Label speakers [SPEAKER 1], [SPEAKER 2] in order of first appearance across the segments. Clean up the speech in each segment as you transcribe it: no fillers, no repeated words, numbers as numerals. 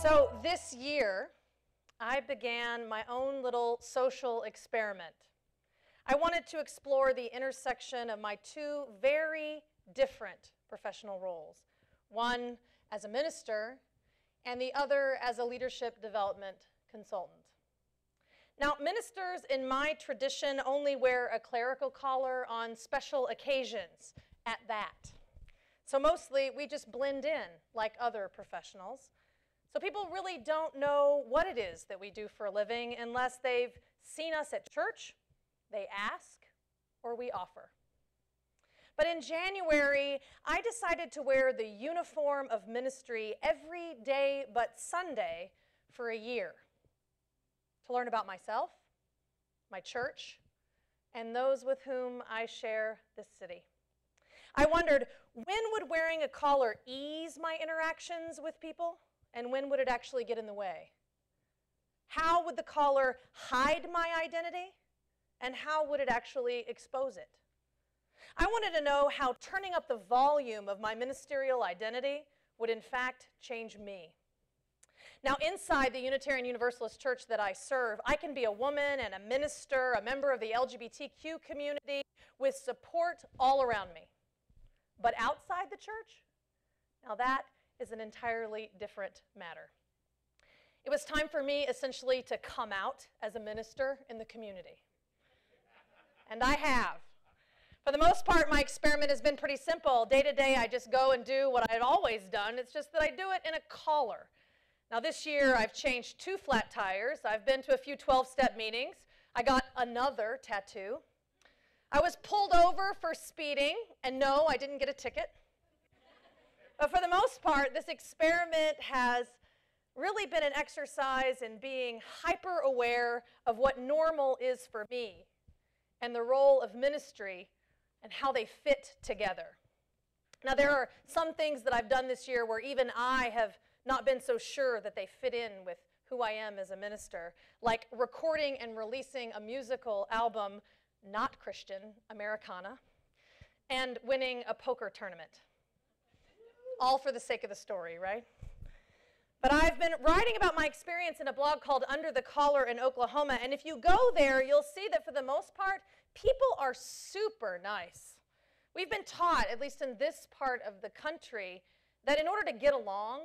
[SPEAKER 1] So this year, I began my own little social experiment. I wanted to explore the intersection of my two very different professional roles, one as a minister and the other as a leadership development consultant. Now, ministers in my tradition only wear a clerical collar on special occasions, at that. So mostly we just blend in like other professionals. So people really don't know what it is that we do for a living unless they've seen us at church, they ask, or we offer. But in January, I decided to wear the uniform of ministry every day but Sunday for a year, to learn about myself, my church, and those with whom I share this city. I wondered, when would wearing a collar ease my interactions with people, and when would it actually get in the way? How would the collar hide my identity, and how would it actually expose it? I wanted to know how turning up the volume of my ministerial identity would in fact change me. Now, inside the Unitarian Universalist Church that I serve, I can be a woman and a minister, a member of the LGBTQ community with support all around me. But outside the church, now that is an entirely different matter. It was time for me essentially to come out as a minister in the community. And I have. For the most part, my experiment has been pretty simple. Day to day, I just go and do what I've always done. It's just that I do it in a collar. Now this year, I've changed 2 flat tires. I've been to a few 12-step meetings. I got another tattoo. I was pulled over for speeding, and no, I didn't get a ticket. But for the most part, this experiment has really been an exercise in being hyper-aware of what normal is for me and the role of ministry and how they fit together. Now, there are some things that I've done this year where even I have not been so sure that they fit in with who I am as a minister, like recording and releasing a musical album, not Christian, Americana, and winning a poker tournament. All for the sake of the story, right? But I've been writing about my experience in a blog called Under the Collar in Oklahoma, and if you go there, you'll see that for the most part, people are super nice. We've been taught, at least in this part of the country, that in order to get along,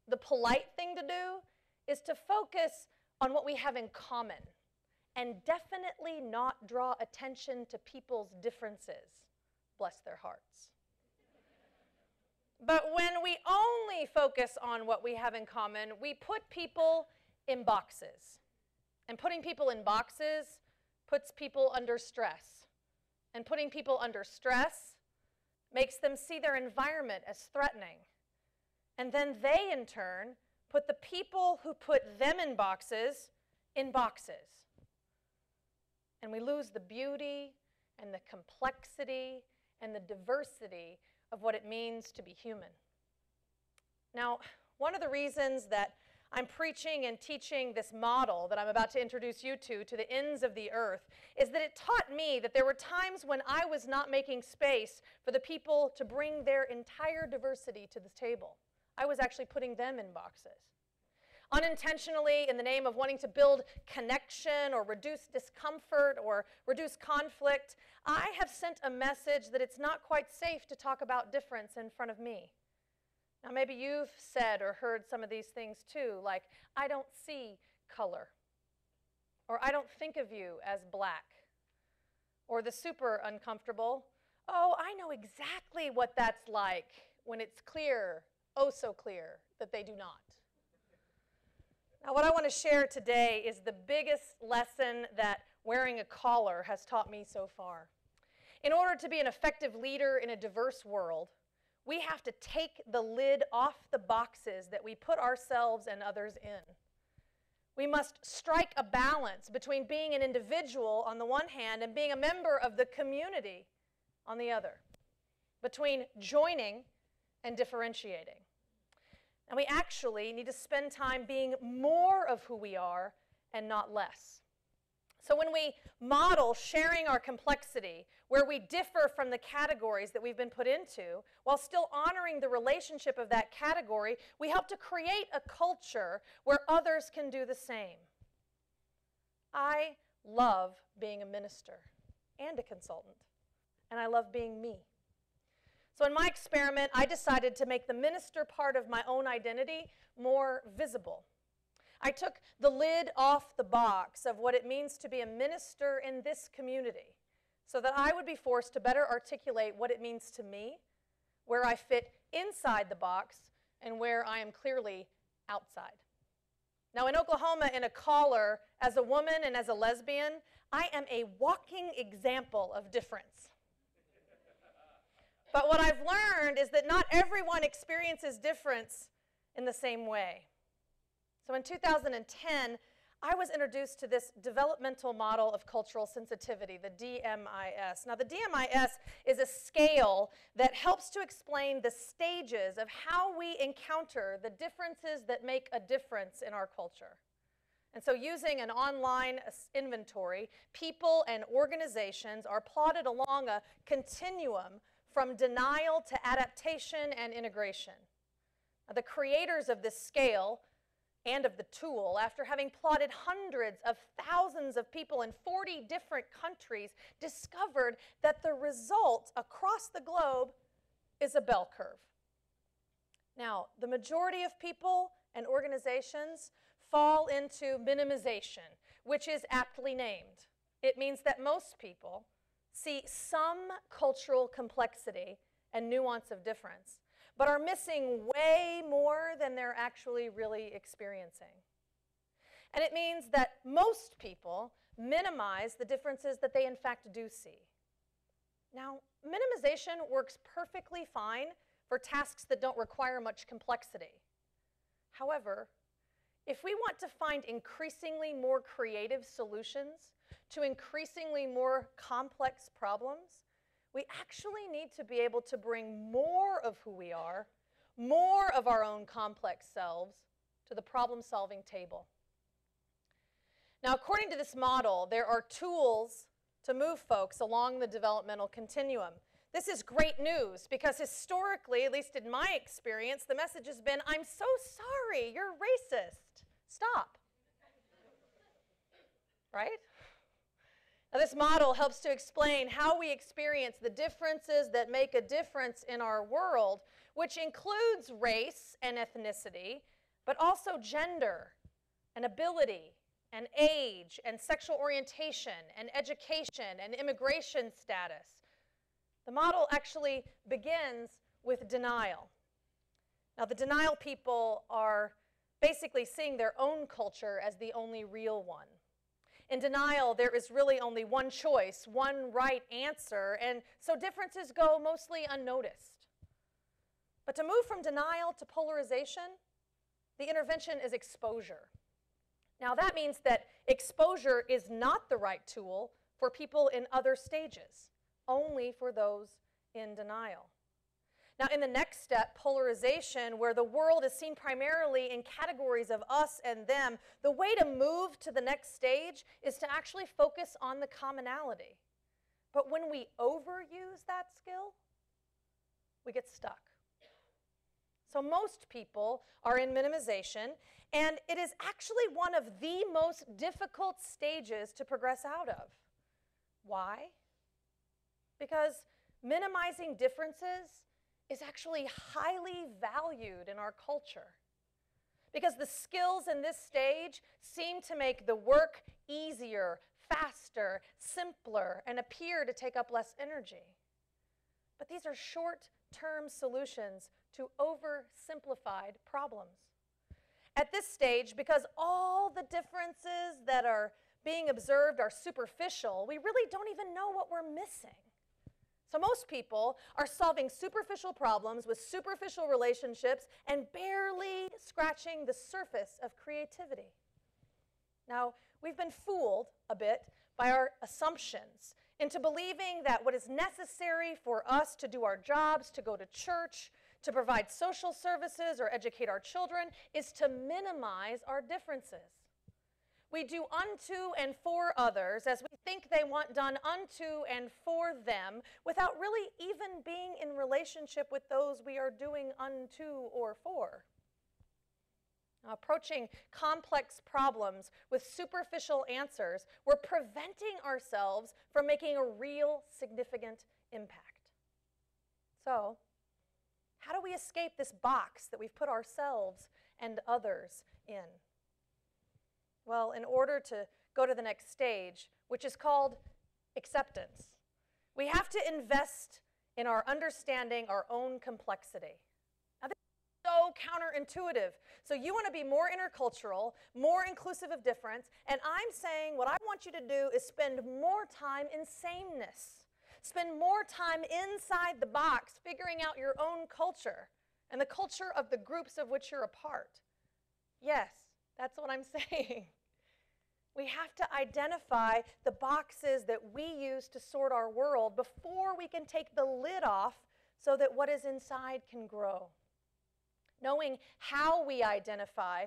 [SPEAKER 1] the polite thing to do is to focus on what we have in common and definitely not draw attention to people's differences. Bless their hearts. But when we only focus on what we have in common, we put people in boxes. And putting people in boxes puts people under stress. And putting people under stress makes them see their environment as threatening. And then they, in turn, put the people who put them in boxes in boxes. And we lose the beauty and the complexity and the diversity of what it means to be human. Now, one of the reasons that I'm preaching and teaching this model that I'm about to introduce you to the ends of the earth is that it taught me that there were times when I was not making space for the people to bring their entire diversity to the table. I was actually putting them in boxes. Unintentionally, in the name of wanting to build connection or reduce discomfort or reduce conflict, I have sent a message that it's not quite safe to talk about difference in front of me. Now, maybe you've said or heard some of these things too, like, I don't see color, or I don't think of you as black, or the super uncomfortable, oh, I know exactly what that's like when it's clear, oh so clear, that they do not. Now, what I want to share today is the biggest lesson that wearing a collar has taught me so far. In order to be an effective leader in a diverse world, we have to take the lid off the boxes that we put ourselves and others in. We must strike a balance between being an individual on the one hand and being a member of the community on the other, between joining and differentiating. And we actually need to spend time being more of who we are and not less. So when we model sharing our complexity, where we differ from the categories that we've been put into, while still honoring the relationship of that category, we help to create a culture where others can do the same. I love being a minister and a consultant, and I love being me. So in my experiment, I decided to make the minister part of my own identity more visible. I took the lid off the box of what it means to be a minister in this community so that I would be forced to better articulate what it means to me, where I fit inside the box, and where I am clearly outside. Now in Oklahoma, in a collar, as a woman and as a lesbian, I am a walking example of difference. But what I've learned is that not everyone experiences difference in the same way. So in 2010, I was introduced to this developmental model of cultural sensitivity, the DMIS. Now the DMIS is a scale that helps to explain the stages of how we encounter the differences that make a difference in our culture. And so using an online inventory, people and organizations are plotted along a continuum from denial to adaptation and integration. Now, the creators of this scale and of the tool, after having plotted hundreds of thousands of people in 40 different countries, discovered that the result across the globe is a bell curve. Now, the majority of people and organizations fall into minimization, which is aptly named. It means that most people see some cultural complexity and nuance of difference, but are missing way more than they're actually really experiencing. And it means that most people minimize the differences that they in fact do see. Now, minimization works perfectly fine for tasks that don't require much complexity. However, if we want to find increasingly more creative solutions to increasingly more complex problems, we actually need to be able to bring more of who we are, more of our own complex selves, to the problem-solving table. Now, according to this model, there are tools to move folks along the developmental continuum. This is great news because historically, at least in my experience, the message has been, I'm so sorry, you're racist. Stop. Right? Now, this model helps to explain how we experience the differences that make a difference in our world, which includes race and ethnicity, but also gender and ability and age and sexual orientation and education and immigration status. The model actually begins with denial. Now, the denial people are basically seeing their own culture as the only real one. In denial, there is really only one choice, one right answer, and so differences go mostly unnoticed. But to move from denial to polarization, the intervention is exposure. Now, that means that exposure is not the right tool for people in other stages, only for those in denial. Now, in the next step, polarization, where the world is seen primarily in categories of us and them, the way to move to the next stage is to actually focus on the commonality. But when we overuse that skill, we get stuck. So most people are in minimization, and it is actually one of the most difficult stages to progress out of. Why? Because minimizing differences is actually highly valued in our culture. Because the skills in this stage seem to make the work easier, faster, simpler, and appear to take up less energy. But these are short-term solutions to oversimplified problems. At this stage, because all the differences that are being observed are superficial, we really don't even know what we're missing. So most people are solving superficial problems with superficial relationships and barely scratching the surface of creativity. Now, we've been fooled a bit by our assumptions into believing that what is necessary for us to do our jobs, to go to church, to provide social services or educate our children, is to minimize our differences. We do unto and for others as we think they want done unto and for them without really even being in relationship with those we are doing unto or for. Approaching complex problems with superficial answers, we're preventing ourselves from making a real significant impact. So, how do we escape this box that we've put ourselves and others in? Well, in order to go to the next stage, which is called acceptance, we have to invest in our understanding our own complexity. Now, this is so counterintuitive. So you want to be more intercultural, more inclusive of difference, and I'm saying what I want you to do is spend more time in sameness. Spend more time inside the box figuring out your own culture and the culture of the groups of which you're a part. Yes, that's what I'm saying. We have to identify the boxes that we use to sort our world before we can take the lid off so that what is inside can grow. Knowing how we identify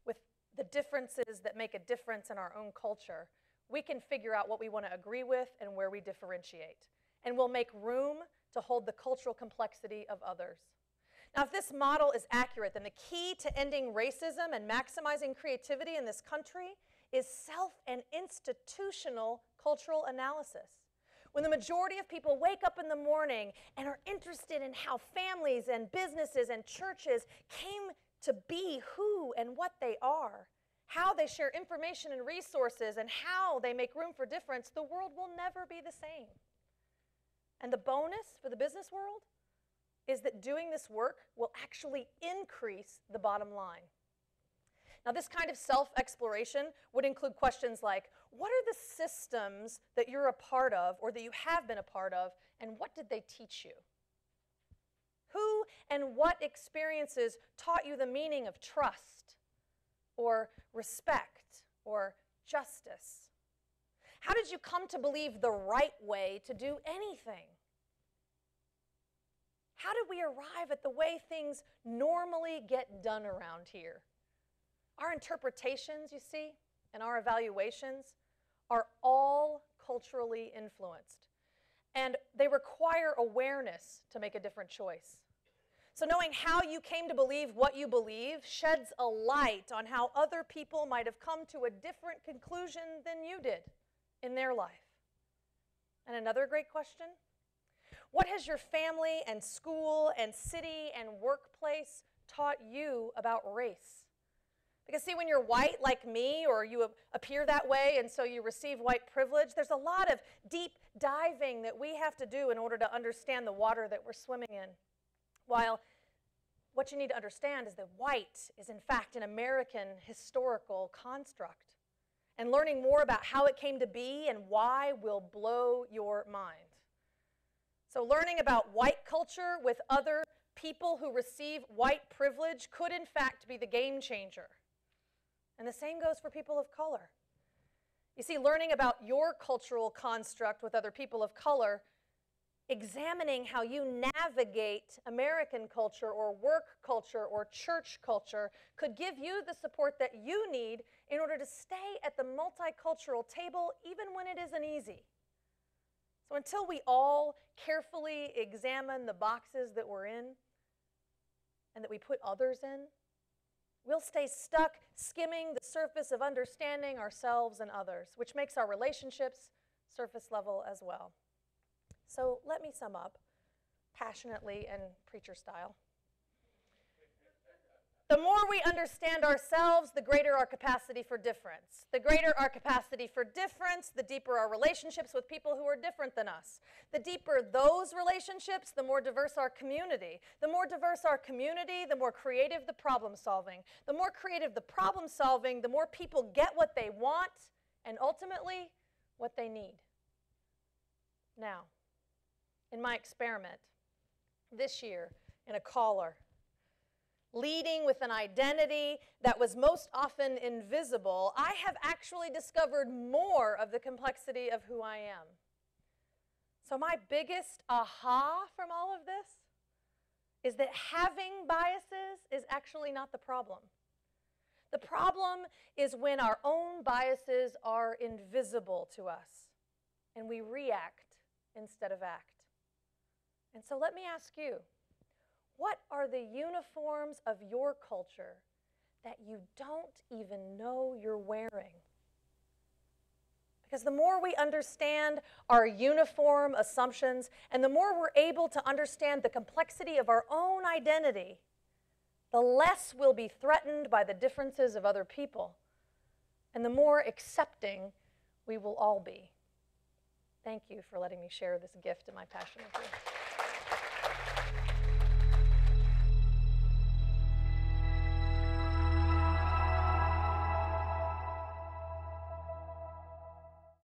[SPEAKER 1] with the differences that make a difference in our own culture, we can figure out what we want to agree with and where we differentiate. And we'll make room to hold the cultural complexity of others. Now, if this model is accurate, then the key to ending racism and maximizing creativity in this country is self and institutional cultural analysis. When the majority of people wake up in the morning and are interested in how families and businesses and churches came to be who and what they are, how they share information and resources, and how they make room for difference, the world will never be the same. And the bonus for the business world is that doing this work will actually increase the bottom line. Now, this kind of self-exploration would include questions like, what are the systems that you're a part of or that you have been a part of, and what did they teach you? Who and what experiences taught you the meaning of trust or respect or justice? How did you come to believe the right way to do anything? How did we arrive at the way things normally get done around here? Our interpretations, you see, and our evaluations are all culturally influenced. And they require awareness to make a different choice. So knowing how you came to believe what you believe sheds a light on how other people might have come to a different conclusion than you did in their life. And another great question, what has your family and school and city and workplace taught you about race? Because see, when you're white like me, or you appear that way and so you receive white privilege, there's a lot of deep diving that we have to do in order to understand the water that we're swimming in. While what you need to understand is that white is in fact an American historical construct. And learning more about how it came to be and why will blow your mind. So learning about white culture with other people who receive white privilege could in fact be the game changer. And the same goes for people of color. You see, learning about your cultural construct with other people of color, examining how you navigate American culture or work culture or church culture could give you the support that you need in order to stay at the multicultural table even when it isn't easy. So until we all carefully examine the boxes that we're in and that we put others in, we'll stay stuck skimming the surface of understanding ourselves and others, which makes our relationships surface level as well. So let me sum up passionately and preacher style. The more we understand ourselves, the greater our capacity for difference. The greater our capacity for difference, the deeper our relationships with people who are different than us. The deeper those relationships, the more diverse our community. The more diverse our community, the more creative the problem solving. The more creative the problem solving, the more people get what they want and ultimately what they need. Now, in my experiment this year in a caller, leading with an identity that was most often invisible, I have actually discovered more of the complexity of who I am. So my biggest aha from all of this is that having biases is actually not the problem. The problem is when our own biases are invisible to us and we react instead of act. And so let me ask you, what are the uniforms of your culture that you don't even know you're wearing? Because the more we understand our uniform assumptions and the more we're able to understand the complexity of our own identity, the less we'll be threatened by the differences of other people, and the more accepting we will all be. Thank you for letting me share this gift and my passion with you.